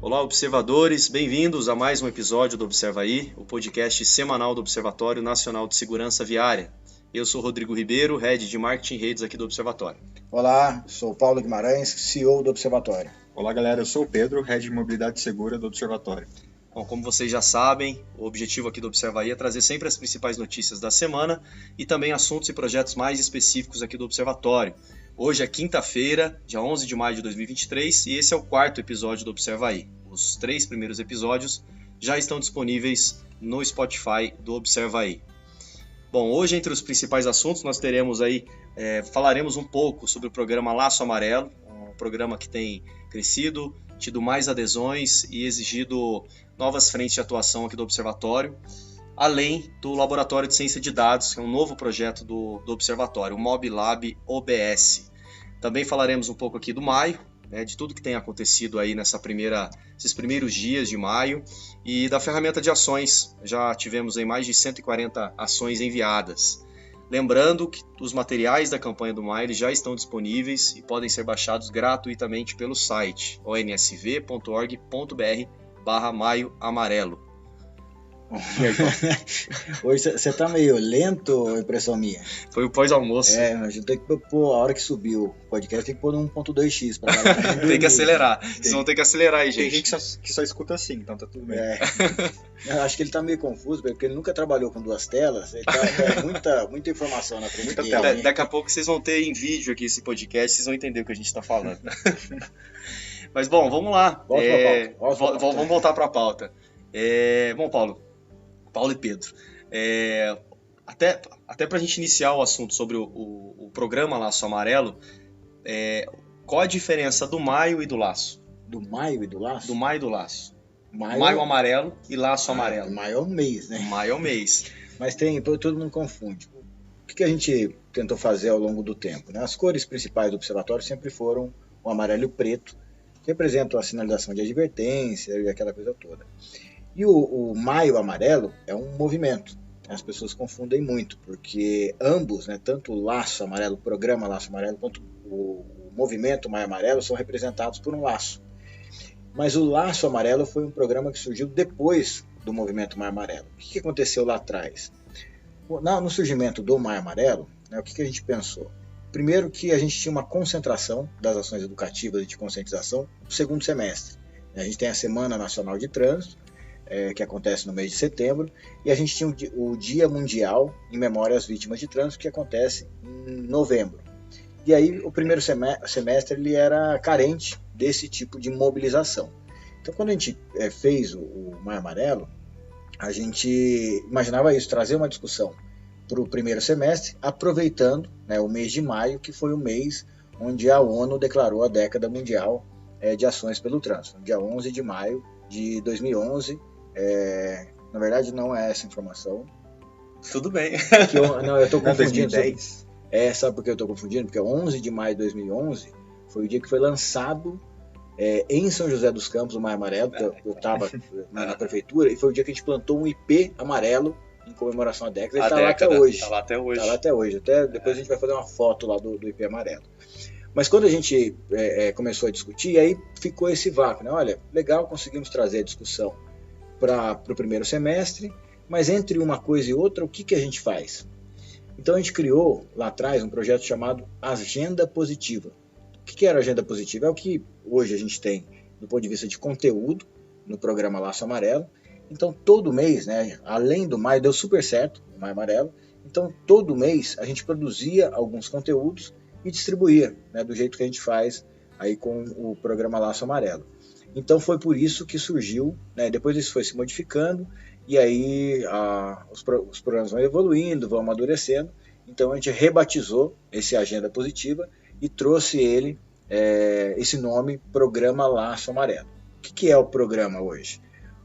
Olá, observadores, bem-vindos a mais um episódio do Observa Aí, o podcast semanal do Observatório Nacional de Segurança Viária. Eu sou Rodrigo Ribeiro, Head de Marketing e Redes aqui do Observatório. Olá, sou Paulo Guimarães, CEO do Observatório. Olá, galera, eu sou o Pedro, Head de Mobilidade Segura do Observatório. Bom, como vocês já sabem, o objetivo aqui do Observa Aí é trazer sempre as principais notícias da semana e também assuntos e projetos mais específicos aqui do Observatório. Hoje é quinta-feira, dia 11 de maio de 2023, e esse é o quarto episódio do Observa Aí. Os 3 primeiros episódios já estão disponíveis no Spotify do Observa Aí. Bom, hoje entre os principais assuntos nós teremos aí, falaremos um pouco sobre o programa Laço Amarelo, um programa que tem crescido, tido mais adesões e exigido novas frentes de atuação aqui do Observatório, além do Laboratório de Ciência de Dados, que é um novo projeto do Observatório, o MobLab OBS. Também falaremos um pouco aqui do maio, de tudo que tem acontecido aí nesses primeiros dias de maio, e da ferramenta de ações. Já tivemos aí mais de 140 ações enviadas. Lembrando que os materiais da campanha do maio já estão disponíveis e podem ser baixados gratuitamente pelo site onsv.org.br/maio amarelo. Hoje você tá meio lento, impressão minha. Foi o pós-almoço. A gente tem que pôr, a hora que subiu o podcast, tem que pôr no 1.2x pra lá. Tem que acelerar. Vocês vão ter que acelerar aí, gente. Tem gente que só escuta assim, então tá tudo bem. Eu acho que ele tá meio confuso, porque ele nunca trabalhou com 2 telas. Ele tá muita informação na frente dele. Daqui a pouco vocês vão ter em vídeo aqui esse podcast, vocês vão entender o que a gente tá falando. Mas bom, vamos lá. Vamos voltar pra pauta. Bom, Paulo e Pedro, até para a gente iniciar o assunto sobre o programa Laço Amarelo, qual a diferença do maio e do laço? Do maio e do laço? Do maio e do laço. Maio amarelo e laço amarelo. Maio é um mês, né? Maio é um mês. Mas todo mundo confunde. O que a gente tentou fazer ao longo do tempo? Né? As cores principais do observatório sempre foram o amarelo e o preto, que representam a sinalização de advertência e aquela coisa toda. E o maio amarelo é um movimento. As pessoas confundem muito, porque ambos, né, tanto o laço amarelo, o programa Laço Amarelo, quanto o movimento Maio Amarelo são representados por um laço. Mas o Laço Amarelo foi um programa que surgiu depois do movimento Maio Amarelo. O que aconteceu lá atrás? No surgimento do Maio Amarelo, né, o que a gente pensou? Primeiro que a gente tinha uma concentração das ações educativas e de conscientização no segundo semestre. A gente tem a Semana Nacional de Trânsito, que acontece no mês de setembro, e a gente tinha o Dia Mundial em Memória às Vítimas de Trânsito, que acontece em novembro. E aí o primeiro semestre ele era carente desse tipo de mobilização. Então quando a gente fez o Maio Amarelo, a gente imaginava isso, trazer uma discussão para o primeiro semestre, aproveitando, né, o mês de maio, que foi o mês onde a ONU declarou a década mundial de ações pelo trânsito, dia 11 de maio de 2011. Na verdade não é essa informação. Tudo bem. Eu estou confundindo. 2010. Sabe por que eu estou confundindo? Porque 11 de maio de 2011 foi o dia que foi lançado em São José dos Campos o Maio Amarelo, porque eu estava na prefeitura, e foi o dia que a gente plantou um IP amarelo em comemoração à década. Ele está lá até hoje. Está lá até hoje. Tá lá até hoje. Até depois a gente vai fazer uma foto lá do IP amarelo. Mas quando a gente começou a discutir, aí ficou esse vácuo, né? Olha, legal, conseguimos trazer a discussão para o primeiro semestre, mas entre uma coisa e outra, o que a gente faz? Então a gente criou lá atrás um projeto chamado Agenda Positiva. O que era a Agenda Positiva? É o que hoje a gente tem do ponto de vista de conteúdo no programa Laço Amarelo. Então todo mês, né, além do maio, deu super certo, o Maio Amarelo, então todo mês a gente produzia alguns conteúdos e distribuía, né, do jeito que a gente faz aí com o programa Laço Amarelo. Então foi por isso que surgiu, né, depois isso foi se modificando, e aí os programas vão evoluindo, vão amadurecendo, então a gente rebatizou esse Agenda Positiva e trouxe esse nome, Programa Laço Amarelo. O que é o programa hoje?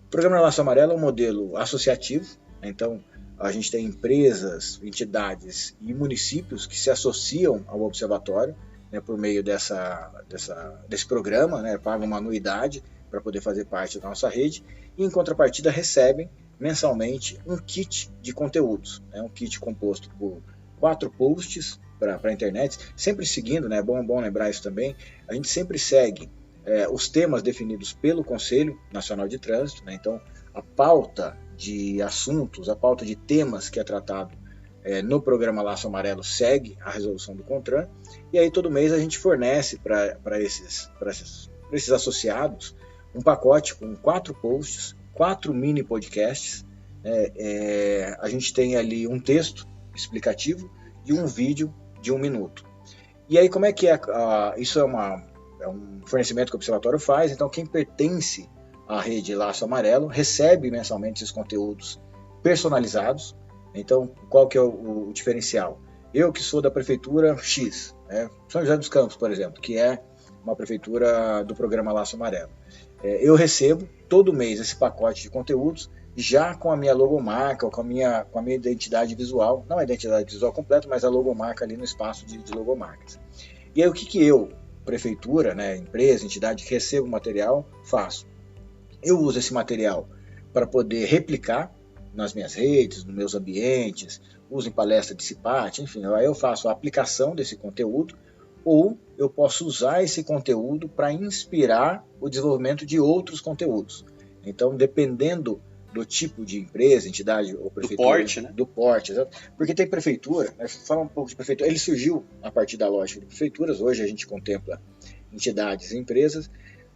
O Programa Laço Amarelo é um modelo associativo, né, então a gente tem empresas, entidades e municípios que se associam ao observatório, né, por meio desse programa, né, pagam uma anuidade para poder fazer parte da nossa rede e, em contrapartida, recebem mensalmente um kit de conteúdos, né, um kit composto por 4 posts para a internet, sempre seguindo, né, é bom lembrar isso também, a gente sempre segue os temas definidos pelo Conselho Nacional de Trânsito, né? Então, a pauta de assuntos, a pauta de temas que é tratado no programa Laço Amarelo segue a resolução do CONTRAN, e aí todo mês a gente fornece para esses associados um pacote com 4 posts, 4 mini podcasts. A gente tem ali um texto explicativo e um vídeo de 1 minuto. E aí como é que isso é um fornecimento que o Observatório faz, então quem pertence à rede Laço Amarelo recebe mensalmente esses conteúdos personalizados. Então, qual que é o diferencial? Eu que sou da prefeitura X, São José dos Campos, por exemplo, que é uma prefeitura do programa Laço Amarelo, eu recebo todo mês esse pacote de conteúdos já com a minha logomarca, ou com a minha identidade visual, não a identidade visual completa, mas a logomarca ali no espaço de logomarcas. E aí o que eu, prefeitura, empresa, entidade que recebo o material, faço? Eu uso esse material para poder replicar nas minhas redes, nos meus ambientes, uso em palestra de CIPAT, enfim, aí eu faço a aplicação desse conteúdo, ou eu posso usar esse conteúdo para inspirar o desenvolvimento de outros conteúdos. Então, dependendo do tipo de empresa, entidade ou prefeitura. Do porte, né? Do porte, exato. Porque tem prefeitura, falar um pouco de prefeitura, ele surgiu a partir da lógica de prefeituras, hoje a gente contempla entidades e empresas,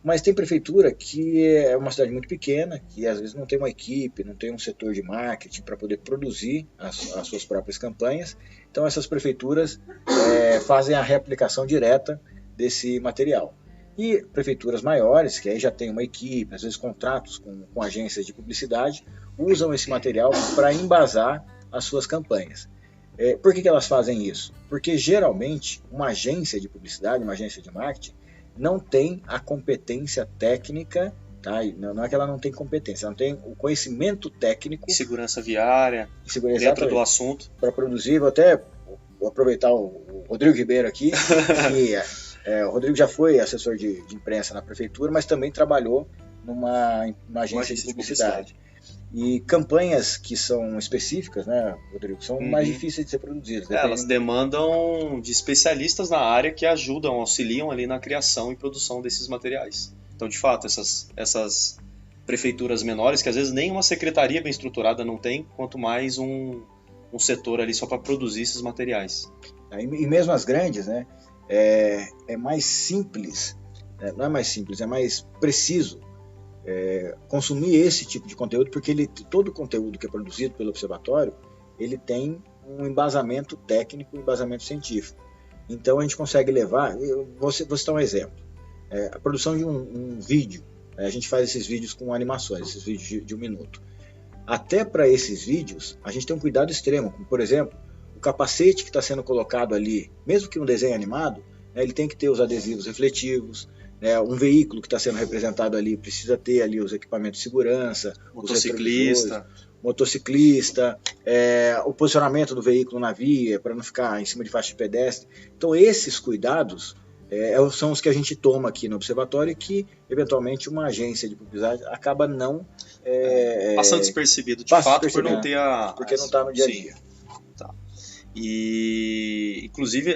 mas tem prefeitura que é uma cidade muito pequena, que às vezes não tem uma equipe, não tem um setor de marketing para poder produzir as suas próprias campanhas. Então essas prefeituras fazem a reaplicação direta desse material. E prefeituras maiores, que aí já tem uma equipe, às vezes contratos com agências de publicidade, usam esse material para embasar as suas campanhas. Por que elas fazem isso? Porque geralmente uma agência de publicidade, uma agência de marketing, não tem a competência técnica, tá? Não é que ela não tem competência, ela não tem o conhecimento técnico. Segurança viária, dentro do assunto. Para produzir, vou aproveitar o Rodrigo Ribeiro aqui, que o Rodrigo já foi assessor de imprensa na prefeitura, mas também trabalhou numa agência de publicidade. E campanhas que são específicas, né, Rodrigo, são mais difíceis de ser produzidas. Elas demandam de especialistas na área que ajudam, auxiliam ali na criação e produção desses materiais. Então, de fato, essas prefeituras menores, que às vezes nem uma secretaria bem estruturada não tem, quanto mais um setor ali só para produzir esses materiais. E mesmo as grandes, né, é mais simples, não é mais simples, é mais preciso consumir esse tipo de conteúdo, porque todo o conteúdo que é produzido pelo Observatório, ele tem um embasamento técnico, um embasamento científico. Então a gente consegue levar, vou citar um exemplo, a produção de um vídeo, a gente faz esses vídeos com animações, esses vídeos de 1 minuto. Até para esses vídeos, a gente tem um cuidado extremo, como por exemplo, o capacete que está sendo colocado ali, mesmo que um desenho animado, ele tem que ter os adesivos refletivos, um veículo que está sendo representado ali precisa ter ali os equipamentos de segurança, motociclista, o posicionamento do veículo na via para não ficar em cima de faixa de pedestre. Então esses cuidados são os que a gente toma aqui no Observatório e que eventualmente uma agência de publicidade acaba não passando despercebido, de fato, por não ter porque não está no dia a dia. Tá. E inclusive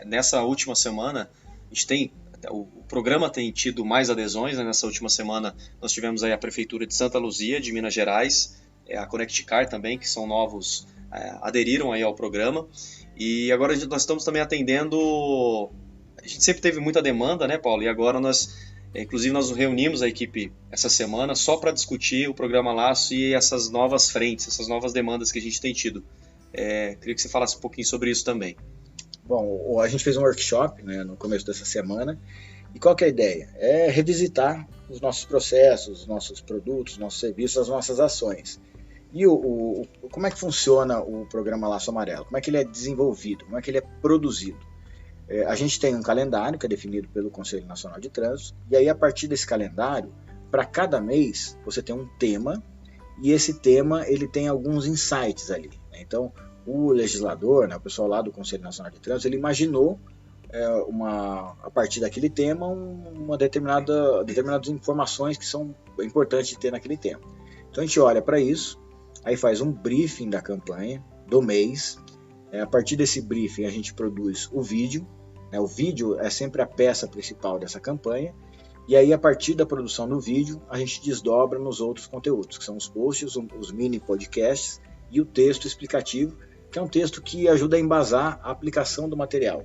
nessa última semana a gente tem o programa tem tido mais adesões, né? Nessa última semana nós tivemos aí a Prefeitura de Santa Luzia, de Minas Gerais, a ConectCar também, que são novos, aderiram aí ao programa. E agora nós estamos também atendendo, a gente sempre teve muita demanda, né, Paulo? E agora inclusive nós reunimos a equipe essa semana só para discutir o programa Laço e essas novas frentes, essas novas demandas que a gente tem tido. Queria que você falasse um pouquinho sobre isso também. Bom, a gente fez um workshop, né, no começo dessa semana, e qual que é a ideia? É revisitar os nossos processos, os nossos produtos, os nossos serviços, as nossas ações. E como é que funciona o programa Laço Amarelo? Como é que ele é desenvolvido? Como é que ele é produzido? A gente tem um calendário que é definido pelo Conselho Nacional de Trânsito, e aí a partir desse calendário, para cada mês, você tem um tema, e esse tema ele tem alguns insights ali, né? Então, o legislador, né, o pessoal lá do Conselho Nacional de Trânsito, ele imaginou a partir daquele tema determinadas informações que são importantes de ter naquele tema. Então a gente olha para isso, aí faz um briefing da campanha, do mês, a partir desse briefing a gente produz o vídeo, né, o vídeo é sempre a peça principal dessa campanha, E aí, a partir da produção do vídeo, a gente desdobra nos outros conteúdos, que são os posts, os mini podcasts e o texto explicativo, que é um texto que ajuda a embasar a aplicação do material.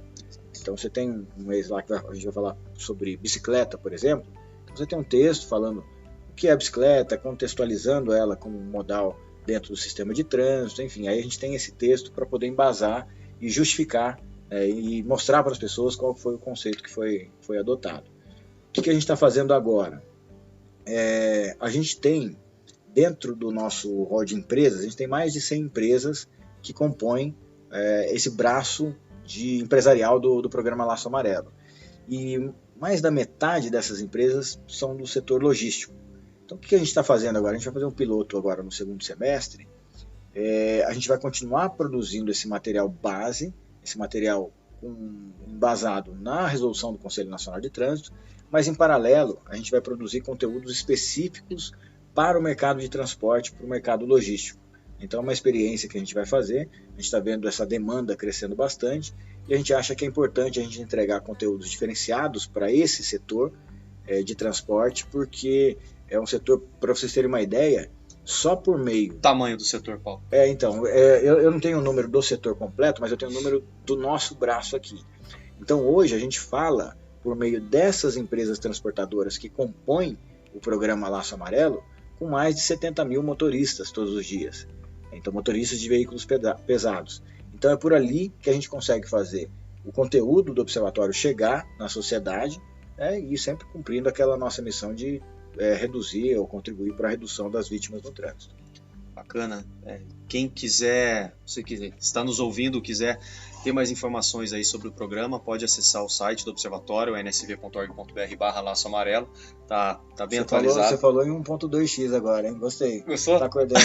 Então, você tem um mês lá que a gente vai falar sobre bicicleta, por exemplo. Então, você tem um texto falando o que é a bicicleta, contextualizando ela como modal dentro do sistema de trânsito, enfim. Aí a gente tem esse texto para poder embasar e justificar e mostrar para as pessoas qual foi o conceito que foi adotado. O que a gente está fazendo agora? A gente tem, dentro do nosso rol de empresas, a gente tem mais de 100 empresas que compõem esse braço empresarial do programa Laço Amarelo. E mais da metade dessas empresas são do setor logístico. Então, o que a gente está fazendo agora? A gente vai fazer um piloto agora no segundo semestre. A gente vai continuar produzindo esse material base, esse material embasado na resolução do Conselho Nacional de Trânsito, mas em paralelo a gente vai produzir conteúdos específicos para o mercado de transporte, para o mercado logístico. Então é uma experiência que a gente vai fazer, a gente está vendo essa demanda crescendo bastante e a gente acha que é importante a gente entregar conteúdos diferenciados para esse setor de transporte, porque é um setor, para vocês terem uma ideia, só por meio... Tamanho do setor, Paulo? Eu não tenho o número do setor completo, mas eu tenho o número do nosso braço aqui. Então hoje a gente fala, por meio dessas empresas transportadoras que compõem o programa Laço Amarelo, com mais de 70 mil motoristas todos os dias. Então, motoristas de veículos pesados. Então, é por ali que a gente consegue fazer o conteúdo do observatório chegar na sociedade e sempre cumprindo aquela nossa missão de reduzir ou contribuir para a redução das vítimas no trânsito. Bacana. Quem quiser, você que está nos ouvindo, quiser ter mais informações aí sobre o programa, pode acessar o site do Observatório, nsv.org.br/Laço Amarelo. Tá bem atualizado. Você falou em 1.2x agora, hein? Gostei. Gostou? Tá acordando.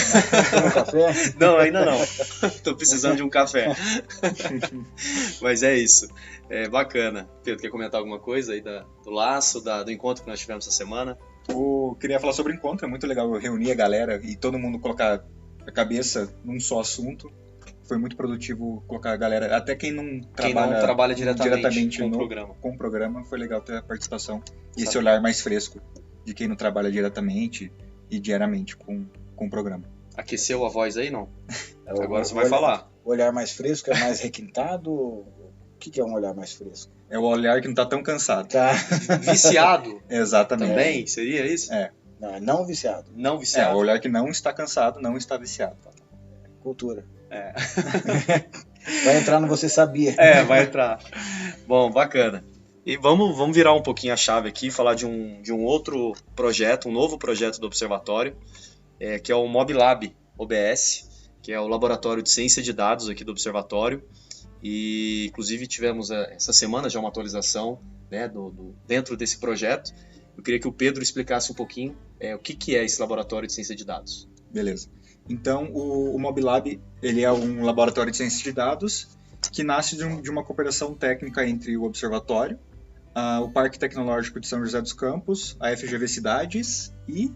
Toma um café? Não, ainda não. Tô precisando de um café. Mas é isso. Bacana. Pedro, quer comentar alguma coisa aí do Laço, do encontro que nós tivemos essa semana? Eu queria falar sobre o encontro, é muito legal reunir a galera e todo mundo colocar a cabeça num só assunto. Foi muito produtivo colocar a galera, até quem não trabalha diretamente com o programa, foi legal ter a participação. E esse olhar mais fresco de quem não trabalha diretamente e diariamente com o programa. Aqueceu a voz aí, não? Agora você vai falar. O olhar mais fresco é mais requintado? O que é um olhar mais fresco? É o olhar que não está tão cansado. Tá. Viciado? Exatamente. Também? Seria isso? Não viciado. Não viciado. O olhar que não está cansado, não está viciado. Cultura. Vai entrar no Você Sabia. Vai entrar. Bom, bacana. E vamos virar um pouquinho a chave aqui e falar de um outro projeto, um novo projeto do Observatório, que é o MobLab OBS, que é o Laboratório de Ciência de Dados aqui do Observatório. E, inclusive, tivemos essa semana já uma atualização dentro desse projeto. Eu queria que o Pedro explicasse um pouquinho o que é esse Laboratório de Ciência de Dados. Beleza. Então, o MobLab ele é um laboratório de ciência de dados que nasce de uma cooperação técnica entre o Observatório, o Parque Tecnológico de São José dos Campos, a FGV Cidades e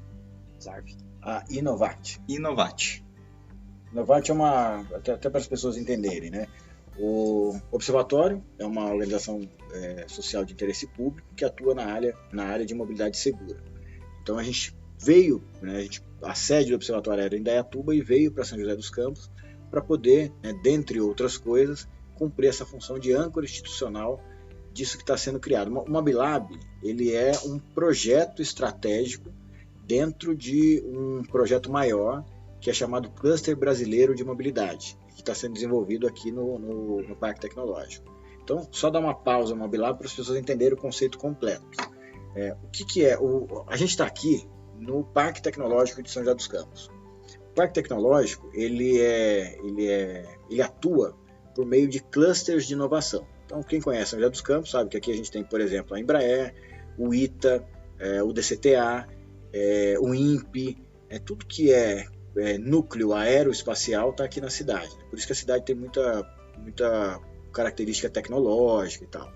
a Inovat. Inovat é até para as pessoas entenderem, né? O Observatório é uma organização social de interesse público que atua na área de mobilidade segura. Então a gente veio, a sede do Observatório era em Indaiatuba e veio para São José dos Campos para poder, dentre outras coisas, cumprir essa função de âncora institucional disso que está sendo criado. O MobLab ele é um projeto estratégico dentro de um projeto maior que é chamado Cluster Brasileiro de Mobilidade, que está sendo desenvolvido aqui no Parque Tecnológico. Então, só dar uma pausa no MobLab para as pessoas entenderem o conceito completo. O que é? A gente está aqui no Parque Tecnológico de São José dos Campos. O Parque Tecnológico ele atua por meio de clusters de inovação. Então, quem conhece São José dos Campos sabe que aqui a gente tem, por exemplo, a Embraer, o ITA, o DCTA, o INPE, tudo que é núcleo aeroespacial está aqui na cidade. Por isso que a cidade tem muita característica tecnológica e tal.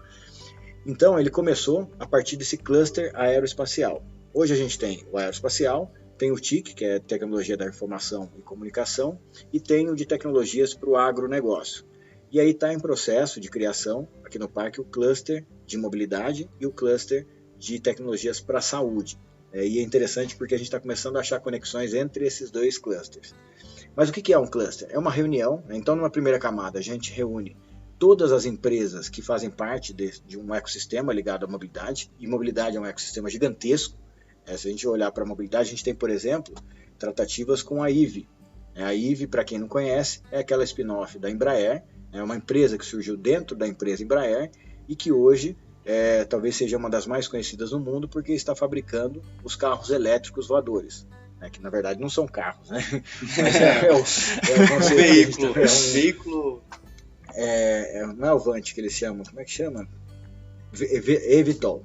Então, ele começou a partir desse cluster aeroespacial. Hoje a gente tem o aeroespacial, tem o TIC, que é Tecnologia da Informação e Comunicação, e tem o de Tecnologias para o Agronegócio. E aí está em processo de criação, aqui no parque, o cluster de mobilidade e o cluster de tecnologias para a saúde. E é interessante porque a gente está começando a achar conexões entre esses dois clusters. Mas o que é um cluster? É uma reunião, então numa primeira camada a gente reúne todas as empresas que fazem parte de um ecossistema ligado à mobilidade, e mobilidade é um ecossistema gigantesco. Se a gente olhar para a mobilidade, a gente tem, por exemplo, tratativas com a IVE. A IVE, para quem não conhece, é aquela spin-off da Embraer, é uma empresa que surgiu dentro da empresa Embraer e que hoje talvez seja uma das mais conhecidas no mundo porque está fabricando os carros elétricos voadores. Que na verdade não são carros, né? Mas um veículo. Veículo. Não é o Vant que eles chamam, como é que chama? eVTOL.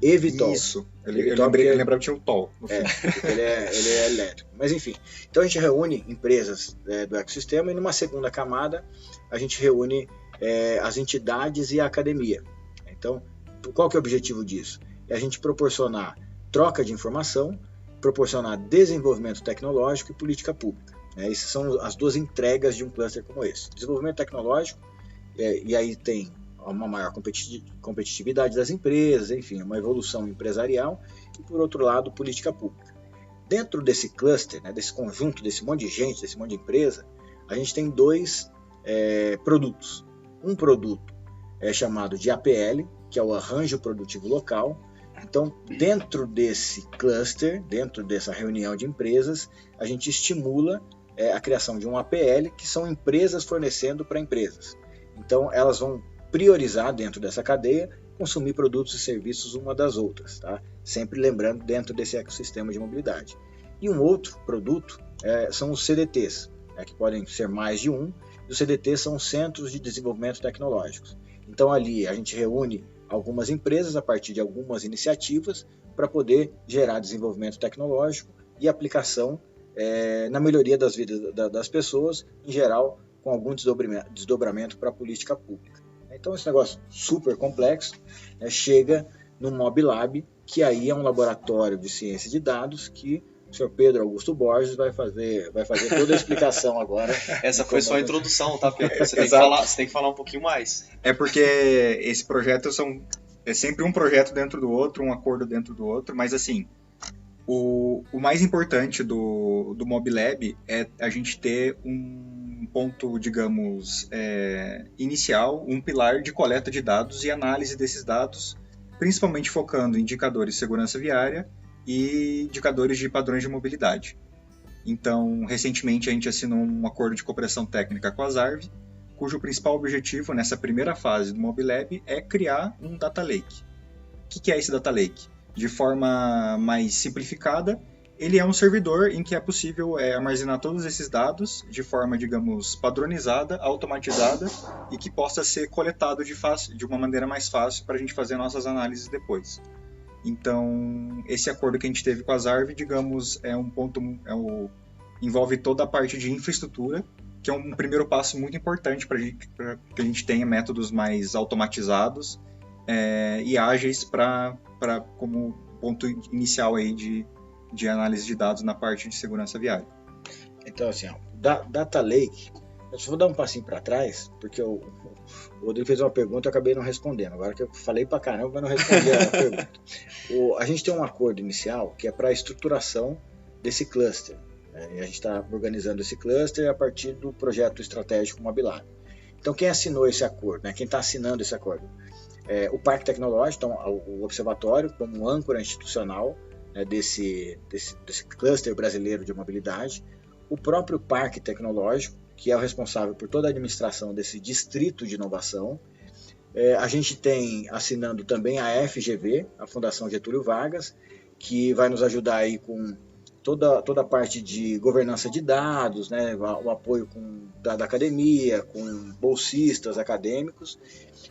Isso, eu lembrava que tinha o TOL. Ele é elétrico. Mas enfim, então a gente reúne empresas do ecossistema e numa segunda camada a gente reúne as entidades e a academia. Então, qual que é o objetivo disso? É a gente proporcionar troca de informação, proporcionar desenvolvimento tecnológico e política pública. Essas são as duas entregas de um cluster como esse. Desenvolvimento tecnológico, e aí tem uma maior competitividade das empresas, enfim, uma evolução empresarial, e por outro lado, política pública. Dentro desse cluster, desse conjunto, desse monte de gente, desse monte de empresa, a gente tem dois produtos. Um produto é chamado de APL, que é o Arranjo Produtivo Local. Então, dentro desse cluster, dentro dessa reunião de empresas, a gente estimula a criação de um APL, que são empresas fornecendo para empresas. Então, elas vão priorizar dentro dessa cadeia, consumir produtos e serviços uma das outras, tá? Sempre lembrando dentro desse ecossistema de mobilidade. E um outro produto são os CDTs, que podem ser mais de um, e os CDTs são Centros de Desenvolvimento Tecnológicos. Então ali a gente reúne algumas empresas a partir de algumas iniciativas para poder gerar desenvolvimento tecnológico e aplicação na melhoria das vidas das pessoas, em geral com algum desdobramento para a política pública. Então esse negócio super complexo chega no MobLab, que aí é um laboratório de ciência de dados que o senhor Pedro Augusto Borges vai fazer toda a explicação agora. Essa foi só a introdução, tá, Pedro? Você tem que falar um pouquinho mais. É porque esse projeto é sempre um projeto dentro do outro, um acordo dentro do outro, mas assim, o mais importante do MobLab é a gente ter um ponto, digamos, inicial, um pilar de coleta de dados e análise desses dados, principalmente focando em indicadores de segurança viária e indicadores de padrões de mobilidade. Então, recentemente a gente assinou um acordo de cooperação técnica com a Zarv, cujo principal objetivo nessa primeira fase do MobLab é criar um data lake. O que é esse data lake? De forma mais simplificada, ele é um servidor em que é possível armazenar todos esses dados de forma, digamos, padronizada, automatizada e que possa ser coletado de uma maneira mais fácil para a gente fazer nossas análises depois. Então, esse acordo que a gente teve com a Zarv, digamos, envolve toda a parte de infraestrutura, que é um primeiro passo muito importante para que a gente tenha métodos mais automatizados e ágeis como ponto inicial aí de análise de dados na parte de segurança viária. Então, assim, Data Lake, eu só vou dar um passinho para trás, porque o Rodrigo fez uma pergunta e eu acabei não respondendo. Agora que eu falei pra caramba, mas não respondi a pergunta. A gente tem um acordo inicial que é para a estruturação desse cluster. E a gente está organizando esse cluster a partir do projeto estratégico MobLab. Então, quem assinou esse acordo, quem está assinando esse acordo? O Parque Tecnológico, então, o Observatório, como âncora institucional desse cluster brasileiro de mobilidade, o próprio Parque Tecnológico, que é o responsável por toda a administração desse distrito de inovação. A gente tem assinando também a FGV, a Fundação Getúlio Vargas, que vai nos ajudar aí com toda a parte de governança de dados, o apoio da academia, com bolsistas acadêmicos,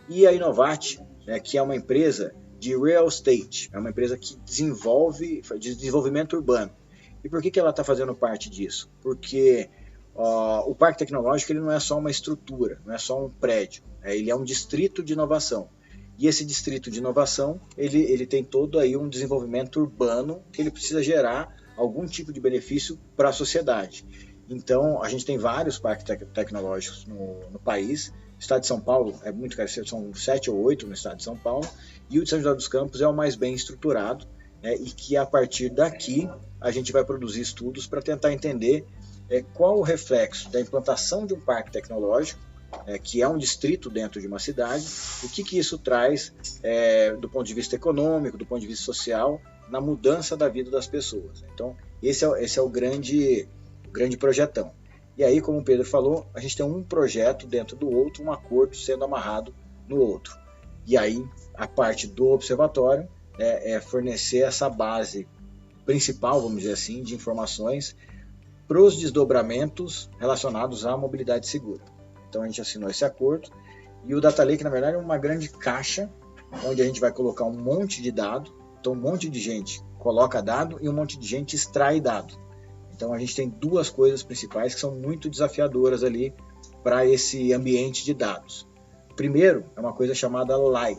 e a Innovate, que é uma empresa de real estate, é uma empresa que desenvolve desenvolvimento urbano. E por que ela está fazendo parte disso? Porque o Parque Tecnológico ele não é só uma estrutura, não é só um prédio, ele é um distrito de inovação. E esse distrito de inovação, ele tem todo aí um desenvolvimento urbano que ele precisa gerar algum tipo de benefício para a sociedade. Então, a gente tem vários parques tecnológicos no país, estado de São Paulo é muito crescente, são 7 ou 8 no estado de São Paulo, e o de São José dos Campos é o mais bem estruturado, né, e que a partir daqui a gente vai produzir estudos para tentar entender qual o reflexo da implantação de um parque tecnológico, que é um distrito dentro de uma cidade, o que isso traz do ponto de vista econômico, do ponto de vista social, na mudança da vida das pessoas. Então, esse é o grande projetão. E aí, como o Pedro falou, a gente tem um projeto dentro do outro, um acordo sendo amarrado no outro. E aí, a parte do observatório é fornecer essa base principal, vamos dizer assim, de informações para os desdobramentos relacionados à mobilidade segura. Então, a gente assinou esse acordo. E o Data Lake, na verdade, é uma grande caixa onde a gente vai colocar um monte de dado. Então, um monte de gente coloca dado e um monte de gente extrai dado. Então, a gente tem duas coisas principais que são muito desafiadoras ali para esse ambiente de dados. Primeiro, é uma coisa chamada LAI,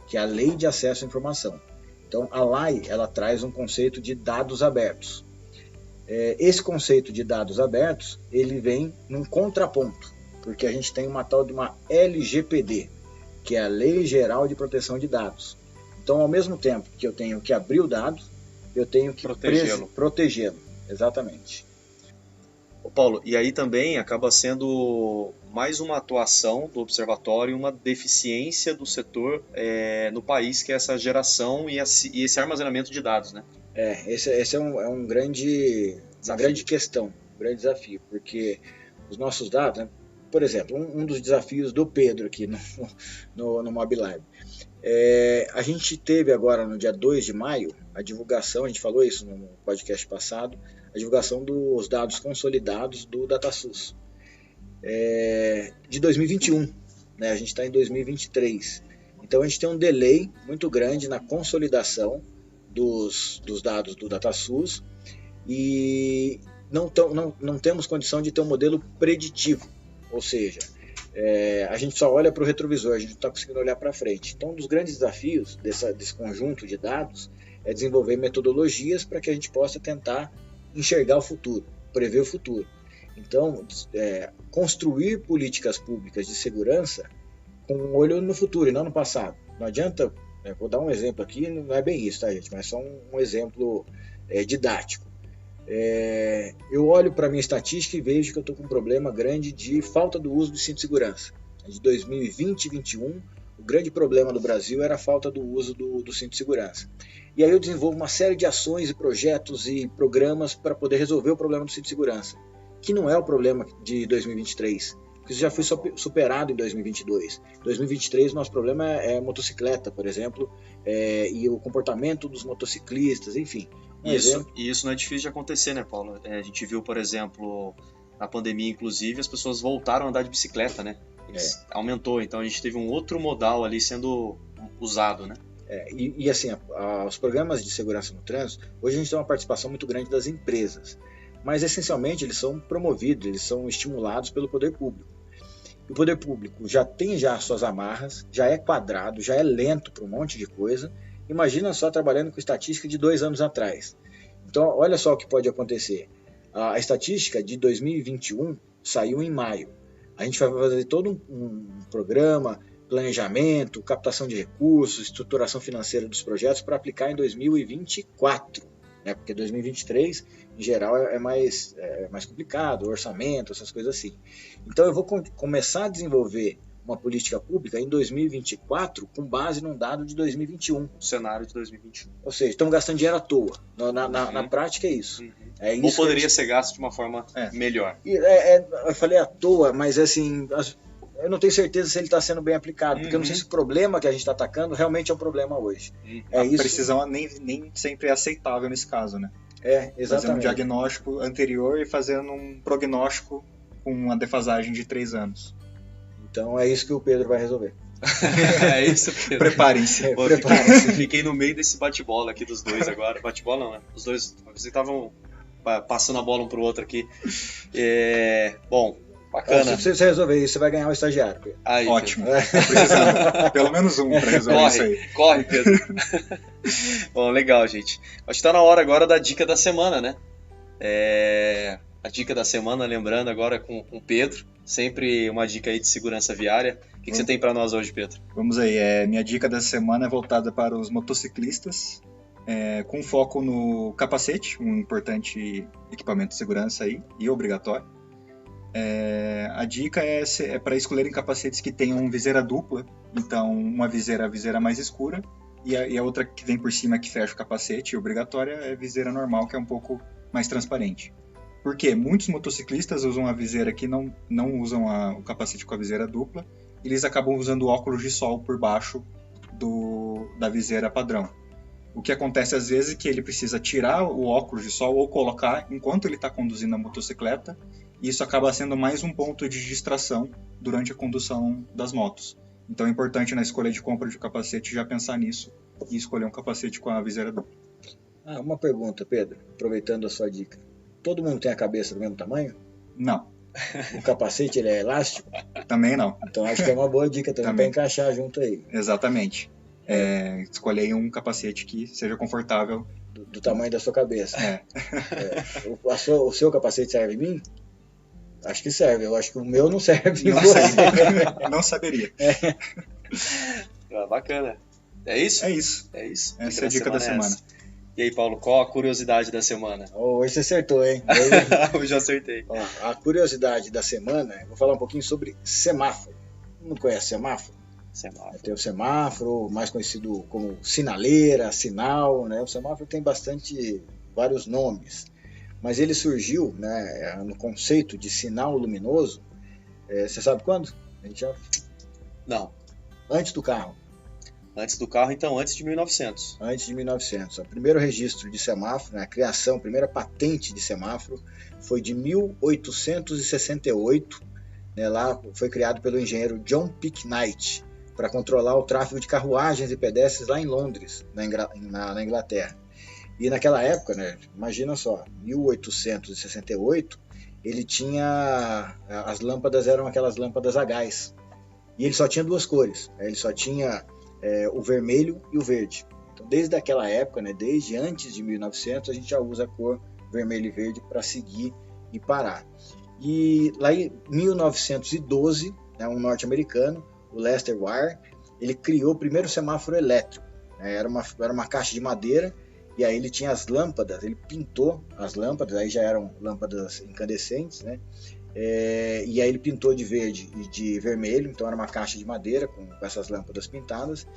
que é a Lei de Acesso à Informação. Então, a LAI, ela traz um conceito de dados abertos. Esse conceito de dados abertos, ele vem num contraponto, porque a gente tem uma tal de uma LGPD, que é a Lei Geral de Proteção de Dados. Então, ao mesmo tempo que eu tenho que abrir o dado, eu tenho que protegê-lo. Exatamente. Ô Paulo, e aí também acaba sendo mais uma atuação do observatório, uma deficiência do setor no país, que é essa geração e esse armazenamento de dados, né? Esse é uma grande questão, um grande desafio, porque os nossos dados, né, por exemplo, um dos desafios do Pedro aqui no MobLab, a gente teve agora no dia 2 de maio a divulgação, a gente falou isso no podcast passado, a divulgação dos dados consolidados do DataSUS de 2021, né? A gente está em 2023, então a gente tem um delay muito grande na consolidação dos dados do DataSUS e não temos condição de ter um modelo preditivo, ou seja, a gente só olha para o retrovisor, a gente não está conseguindo olhar para frente. Então, um dos grandes desafios desse conjunto de dados é desenvolver metodologias para que a gente possa tentar enxergar o futuro, prever o futuro. Então, construir políticas públicas de segurança com um olho no futuro e não no passado. Não adianta, vou dar um exemplo aqui, não é bem isso, tá, gente? Mas só um exemplo didático. Eu olho para a minha estatística e vejo que eu estou com um problema grande de falta do uso do cinto de segurança. De 2020 e 2021, o grande problema do Brasil era a falta do uso do cinto de segurança. E aí eu desenvolvo uma série de ações e projetos e programas para poder resolver o problema do cinto de segurança, que não é o problema de 2023, porque isso já foi superado em 2022. Em 2023, o nosso problema é motocicleta, por exemplo, e o comportamento dos motociclistas, enfim. E isso não é difícil de acontecer, né, Paulo? A gente viu, por exemplo, na pandemia, inclusive, as pessoas voltaram a andar de bicicleta, né? Aumentou, então a gente teve um outro modal ali sendo usado, né? E assim, os programas de segurança no trânsito, hoje a gente tem uma participação muito grande das empresas, mas essencialmente eles são promovidos, eles são estimulados pelo poder público. E o poder público já tem suas amarras, já é quadrado, já é lento para um monte de coisa. Imagina só trabalhando com estatística de 2 anos atrás. Então, olha só o que pode acontecer. A estatística de 2021 saiu em maio. A gente vai fazer todo um programa, planejamento, captação de recursos, estruturação financeira dos projetos para aplicar em 2024. Né? Porque 2023, em geral, é mais complicado, orçamento, essas coisas assim. Então, eu vou começar a desenvolver uma política pública em 2024 com base num dado de 2021. O cenário de 2021. Ou seja, estamos gastando dinheiro à toa. Na prática é isso. Uhum. Isso ou poderia ser gasto de uma forma melhor. Eu falei à toa, mas assim, eu não tenho certeza se ele está sendo bem aplicado, porque eu não sei se o problema que a gente está atacando realmente é um problema hoje. A precisão nem sempre é aceitável nesse caso, né? Exatamente. Fazendo um diagnóstico anterior e fazendo um prognóstico com uma defasagem de 3 anos. Então é isso que o Pedro vai resolver. É isso, Pedro. Preparem-se. Fiquei no meio desse bate-bola aqui dos dois agora. Bate-bola não, né? Os dois, vocês estavam passando a bola um pro outro aqui. Bom, bacana. Se você resolver isso, você vai ganhar um estagiário, Pedro. Aí, ótimo. Precisando pelo menos um para resolver isso aí. Corre, Pedro. Bom, legal, gente. Acho que tá na hora agora da dica da semana, né? a dica da semana, lembrando agora com o Pedro, sempre uma dica aí de segurança viária. O que você tem para nós hoje, Pedro? Vamos aí, minha dica da semana é voltada para os motociclistas, com foco no capacete, um importante equipamento de segurança aí, e obrigatório. A dica é para escolherem capacetes que tenham viseira dupla, então uma viseira, a viseira mais escura, e a outra que vem por cima que fecha o capacete, obrigatória, é a viseira normal, que é um pouco mais transparente. Por quê? Muitos motociclistas usam a viseira que não usam o capacete com a viseira dupla, e eles acabam usando óculos de sol por baixo da viseira padrão. O que acontece às vezes é que ele precisa tirar o óculos de sol ou colocar enquanto ele está conduzindo a motocicleta, e isso acaba sendo mais um ponto de distração durante a condução das motos. Então é importante na escolha de compra de capacete já pensar nisso e escolher um capacete com a viseira dupla. Uma pergunta, Pedro, aproveitando a sua dica. Todo mundo tem a cabeça do mesmo tamanho? Não. O capacete ele é elástico? Também não. Então acho que é uma boa dica também para encaixar junto aí. Exatamente. Escolher um capacete que seja confortável. Do tamanho da sua cabeça. O seu capacete serve em mim? Acho que serve. Eu acho que o meu não serve em você. Não saberia. Bacana. É isso? É isso. Essa é a dica da semana. E aí, Paulo, qual a curiosidade da semana? Hoje você acertou, hein? Hoje eu acertei. A curiosidade da semana, eu vou falar um pouquinho sobre semáforo. Não conhece semáforo? Tem o semáforo, mais conhecido como sinaleira, sinal, né? O semáforo tem vários nomes, mas ele surgiu, né, no conceito de sinal luminoso. Você sabe quando? Não. Antes do carro. Antes do carro, então, antes de 1900. Antes de 1900. O primeiro registro de semáforo, a criação, a primeira patente de semáforo foi de 1868. Lá foi criado pelo engenheiro John Picknight para controlar o tráfego de carruagens e pedestres lá em Londres, na Inglaterra. E naquela época, né, imagina só, 1868, ele tinha... As lâmpadas eram aquelas lâmpadas a gás. E ele só tinha duas cores. Ele só tinha... o vermelho e o verde. Então, desde aquela época, né, desde antes de 1900, a gente já usa a cor vermelho e verde para seguir e parar. E lá em 1912, né, um norte-americano, o Lester Wire, ele criou o primeiro semáforo elétrico. Era uma caixa de madeira, e aí ele tinha as lâmpadas, ele pintou as lâmpadas, aí já eram lâmpadas incandescentes, né? E aí ele pintou de verde e de vermelho, então era uma caixa de madeira com essas lâmpadas pintadas,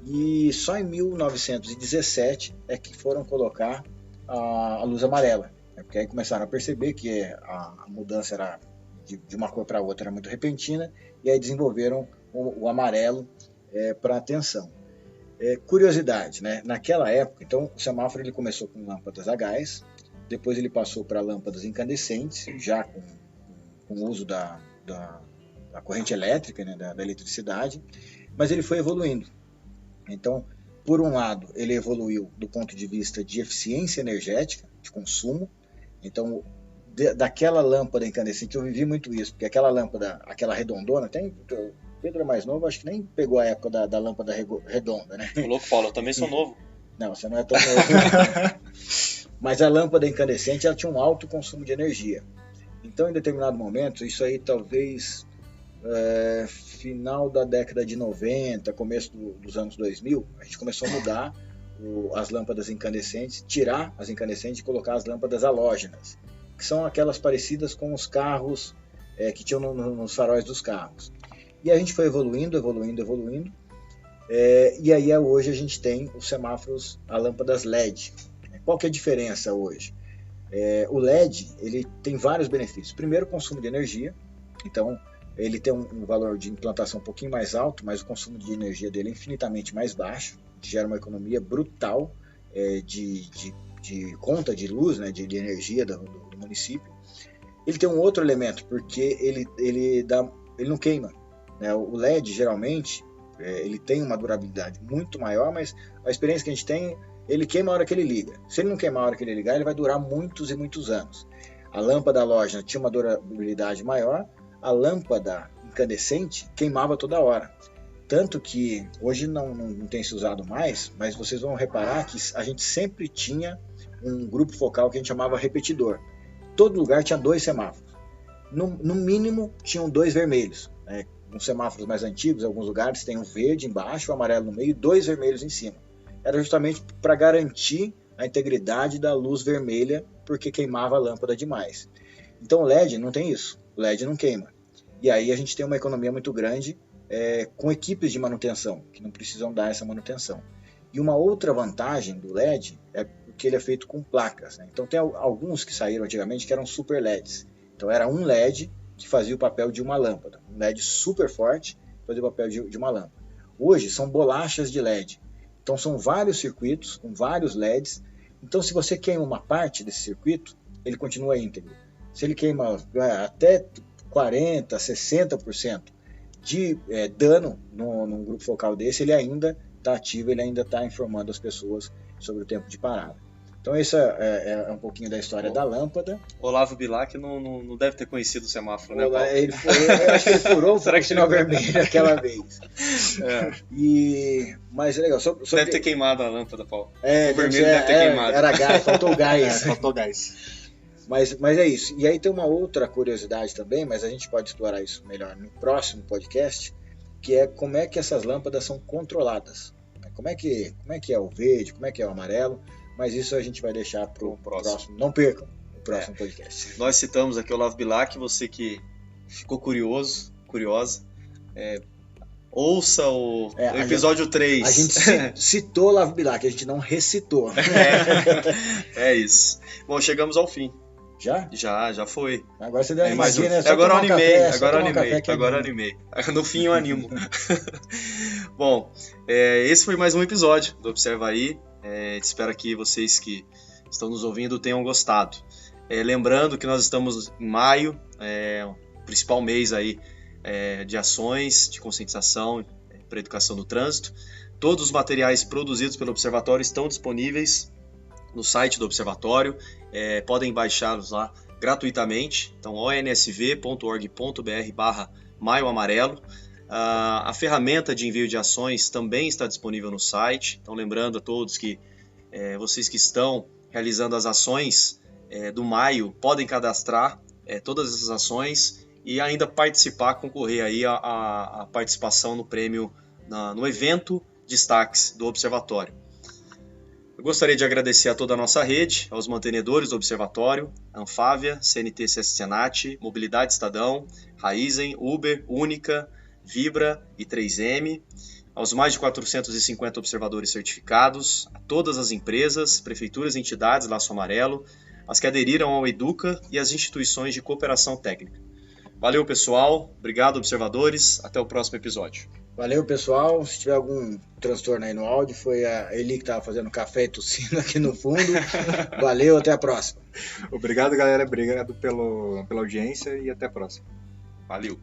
e só em 1917 é que foram colocar a luz amarela, né? Porque aí começaram a perceber que a mudança era de uma cor para outra, era muito repentina, e aí desenvolveram o amarelo para atenção. Curiosidade, né? Naquela época, então o semáforo ele começou com lâmpadas a gás, depois ele passou para lâmpadas incandescentes, já com o uso da corrente elétrica, né, da eletricidade, mas ele foi evoluindo. Então, por um lado, ele evoluiu do ponto de vista de eficiência energética, de consumo. Então, daquela lâmpada incandescente, eu vivi muito isso, porque aquela lâmpada, aquela redondona, o Pedro é mais novo, acho que nem pegou a época da lâmpada redonda, né? Ô louco, Paulo, eu também sou novo. Não, você não é tão novo. Mas a lâmpada incandescente, ela tinha um alto consumo de energia. Então, em determinado momento, isso aí talvez final da década de 90, começo dos anos 2000, a gente começou a mudar as lâmpadas incandescentes, tirar as incandescentes e colocar as lâmpadas halógenas, que são aquelas parecidas com os carros que tinham nos faróis dos carros. E a gente foi evoluindo, e aí hoje a gente tem os semáforos a lâmpadas LED. Qual que é a diferença hoje? O LED ele tem vários benefícios. Primeiro, o consumo de energia. Então, ele tem um valor de implantação um pouquinho mais alto, mas o consumo de energia dele é infinitamente mais baixo. Gera uma economia brutal de conta de luz, né, de energia do município. Ele tem um outro elemento, porque ele não queima, né? O LED, geralmente, ele tem uma durabilidade muito maior, mas a experiência que a gente tem, ele queima a hora que ele liga. Se ele não queimar a hora que ele ligar, ele vai durar muitos e muitos anos. A lâmpada halógena tinha uma durabilidade maior, a lâmpada incandescente queimava toda hora. Tanto que hoje não tem se usado mais, mas vocês vão reparar que a gente sempre tinha um grupo focal que a gente chamava repetidor. todo lugar tinha 2 semáforos. No mínimo, tinham 2 vermelhos. Né? Uns semáforos mais antigos, em alguns lugares, tem um verde embaixo, um amarelo no meio e 2 vermelhos em cima. Era justamente para garantir a integridade da luz vermelha, porque queimava a lâmpada demais. Então o LED não tem isso, o LED não queima. E aí a gente tem uma economia muito grande com equipes de manutenção, que não precisam dar essa manutenção. E uma outra vantagem do LED é que ele é feito com placas. Né? Então tem alguns que saíram antigamente que eram super LEDs. Então era um LED que fazia o papel de uma lâmpada. Um LED super forte fazia o papel de uma lâmpada. Hoje são bolachas de LED. Então são vários circuitos com vários LEDs. Então se você queima uma parte desse circuito, ele continua íntegro. Se ele queima até 40%, 60% de dano num grupo focal desse, ele ainda está ativo, ele ainda está informando as pessoas sobre o tempo de parada. Então esse é um pouquinho da história da lâmpada. Olavo Bilac não deve ter conhecido o semáforo, né, Paulo? Eu acho que ele furou o sinal vermelho aquela vez. Mas é legal. Deve ter queimado a lâmpada, Paulo. O vermelho deve ter queimado. Era gás, faltou gás. Faltou gás. Mas é isso. E aí tem uma outra curiosidade também, mas a gente pode explorar isso melhor no próximo podcast, que é como é que essas lâmpadas são controladas. Como é que é o verde, como é que é o amarelo, mas isso a gente vai deixar para o próximo. Não percam o próximo podcast. Nós citamos aqui o Olavo Bilac, você que ficou curiosa, ouça o episódio 3. A gente citou Olavo Bilac, a gente não recitou. É isso. Bom, chegamos ao fim. Já? Já foi. Agora você deu animadinha, né? Agora eu animei. No fim eu animo. Bom, esse foi mais um episódio do Observa Aí. Espero que vocês que estão nos ouvindo tenham gostado. Lembrando que nós estamos em maio, o principal mês aí de ações, de conscientização para a educação do trânsito. Todos os materiais produzidos pelo Observatório estão disponíveis no site do Observatório, podem baixá-los lá gratuitamente, então onsv.org.br/Maio Amarelo. A ferramenta de envio de ações também está disponível no site, então lembrando a todos que vocês que estão realizando as ações do Maio podem cadastrar todas essas ações e ainda concorrer aí a participação no prêmio, no evento Destaques do Observatório. Eu gostaria de agradecer a toda a nossa rede, aos mantenedores do Observatório, Anfávia, CNT Senat, Mobilidade Estadão, Raizen, Uber, Única, Vibra e 3M, aos mais de 450 observadores certificados, a todas as empresas, prefeituras e entidades Laço Amarelo, as que aderiram ao Educa e as instituições de cooperação técnica. Valeu, pessoal. Obrigado, observadores. Até o próximo episódio. Valeu, pessoal. Se tiver algum transtorno aí no áudio, foi a Eli que estava fazendo café e tossindo aqui no fundo. Valeu, até a próxima. Obrigado, galera. Obrigado pela audiência e até a próxima. Valeu.